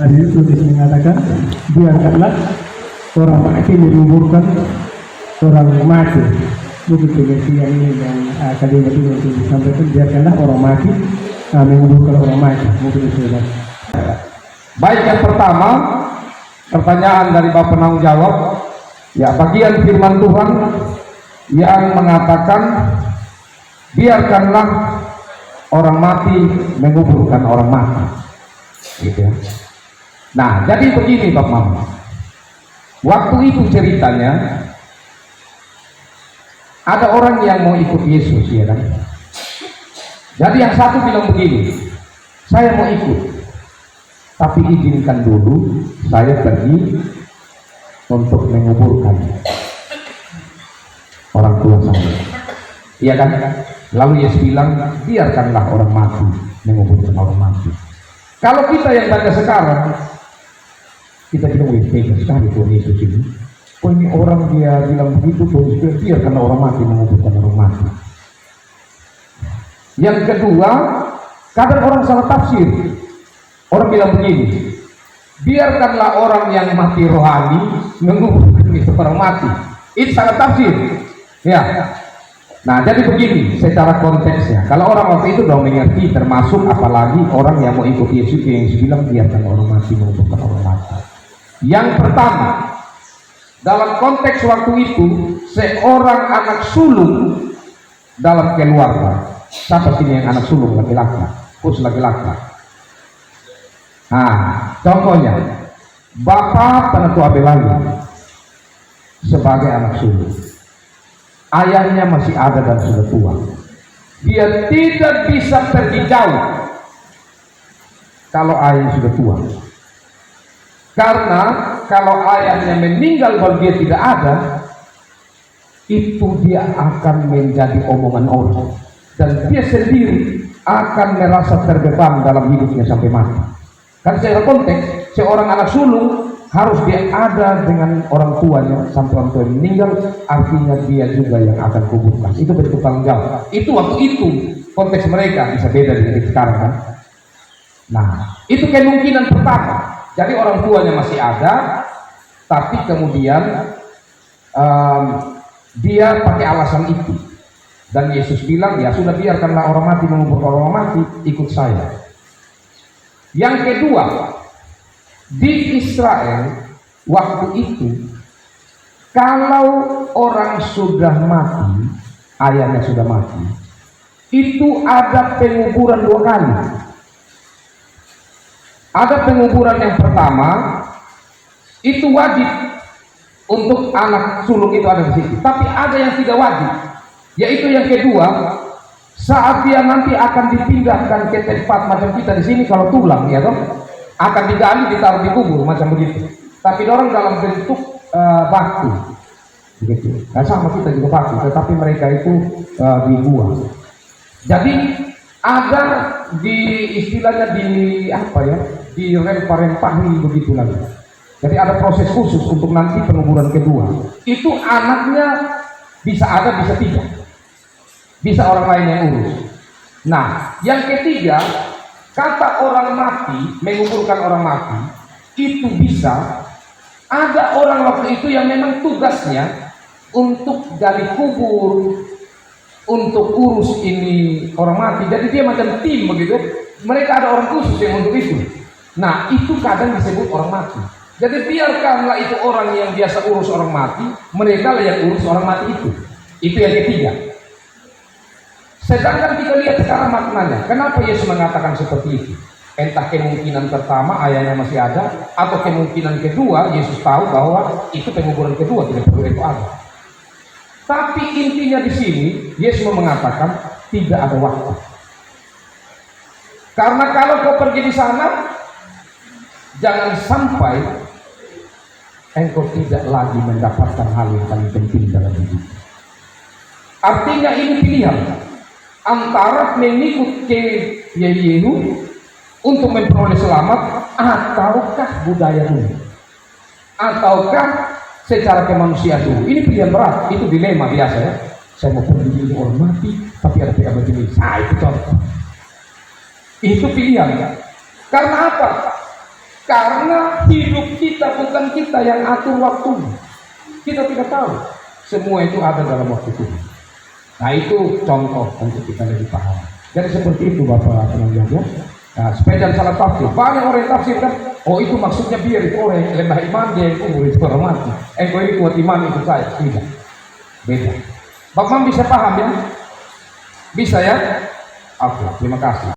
Hari itu mengatakan biarkanlah orang mati menguburkan orang mati. Begitu yang ini dan kalimat itu disampaikan, biarkanlah orang mati menguburkan orang mati. Mungkin itu ya. Baik, yang pertama pertanyaan dari Bapak penanggung jawab, ya, bagian firman Tuhan yang mengatakan biarkanlah orang mati menguburkan orang mati, gitu ya. Nah, jadi begini Bapak Mama, waktu itu ceritanya ada orang yang mau ikut Yesus, ya kan? Jadi yang satu bilang begini, saya mau ikut, tapi izinkan dulu saya pergi untuk menguburkan orang tua saya, iya kan? Lalu Yesus bilang biarkanlah orang mati menguburkan orang mati. Kalau kita yang baca sekarang, kita bilang wih tega sekali Tuhan Yesus ini. Oh, ini orang dia bilang begitu, biarkanlah orang mati menguburkan orang mati. Yang kedua, kadang orang salah tafsir. Orang bilang begini, biarkanlah orang yang mati rohani menguburkan orang mati. Itu salah tafsir, ya. Nah, jadi begini secara konteksnya. Kalau orang waktu itu sudah mengerti, termasuk apalagi orang yang mau ikut Yesus yang bilang biarkan orang mati menguburkan orang mati. Yang pertama, dalam konteks waktu itu seorang anak sulung dalam keluarga. Siapa sini yang anak sulung laki-laki? Khusus laki-laki. Nah, contohnya Bapak penentu Abelali sebagai anak sulung. Ayahnya masih ada dan sudah tua. Dia tidak bisa pergi jauh kalau ayahnya sudah tua. Karena kalau ayahnya meninggal kalau dia tidak ada, itu dia akan menjadi omongan orang. Dan dia sendiri akan merasa terbeban dalam hidupnya sampai mati. Kan secara konteks, seorang anak sulung harus dia ada dengan orang tuanya sampai orang tua meninggal, artinya dia juga yang akan kuburkan. Itu bentuk tanggung jawab. Itu waktu itu konteks mereka bisa beda dengan sekarang kan. Nah, itu kemungkinan pertama. Jadi orang tuanya masih ada, tapi kemudian dia pakai alasan itu. Dan Yesus bilang, ya sudah biarkanlah orang mati menguburkan orang mati, ikut saya. Yang kedua, di Israel waktu itu kalau orang sudah mati, ayahnya sudah mati, itu ada penguburan dua kali. Ada penguburan yang pertama itu wajib untuk anak sulung itu ada di situ, tapi ada yang tidak wajib, yaitu yang kedua saat dia nanti akan dipindahkan ke tempat macam kita di sini kalau tulang, ya toh, akan digali ditaruh di kubur macam begitu, tapi orang dalam bentuk batu begitu. Nah, sama kita juga batu, tetapi mereka itu dibuang. Jadi ada di istilahnya di apa ya, di rempah-rempahi begitu lagi. Jadi ada proses khusus untuk nanti penguburan kedua. Itu anaknya bisa ada, bisa tidak, bisa orang lain yang urus. Nah, yang ketiga, kata orang mati menguburkan orang mati itu bisa ada orang waktu itu yang memang tugasnya untuk gali kubur, untuk urus ini orang mati. Jadi dia macam tim begitu. Mereka ada orang khusus yang untuk itu. Nah, itu kadang disebut orang mati. Jadi biarkanlah itu orang yang biasa urus orang mati, mereka lah yang urus orang mati itu. Itu yang ketiga. Sedangkan kita lihat sekarang maknanya. Kenapa Yesus mengatakan seperti itu? Entah kemungkinan pertama ayahnya masih ada, atau kemungkinan kedua Yesus tahu bahwa itu penguburan kedua, tidak perlu itu ada. Tapi intinya di sini Yesus mengatakan tidak ada waktu. Karena kalau kau pergi di sana, jangan sampai engkau tidak lagi mendapatkan hal yang paling penting dalam hidup. Artinya ini pilihan antara mengikut ke Yehu untuk memperoleh selamat, ataukah budaya dulu, ataukah secara kemanusiaan dulu. Ini pilihan berat, itu dilema biasa ya. Saya mau pergi jadi orang mati, tapi ada pihak begini. Itu contoh. Itu pilihan ya. Karena apa? Karena hidup kita bukan kita yang atur waktu. Kita tidak tahu. Semua itu ada dalam waktu Tuhan. Nah itu contoh untuk kita lebih paham. Jadi seperti itu Bapak penonton ya. Nah, supaya jangan salah tafsir. Banyak orang yang tafsirkan, oh itu maksudnya biar itu oleh lembah iman dia itu murid orang mati. Engkau ini kuat iman itu saya. Tidak. Beda. Bapak bisa paham ya? Bisa ya? Oke, terima kasih.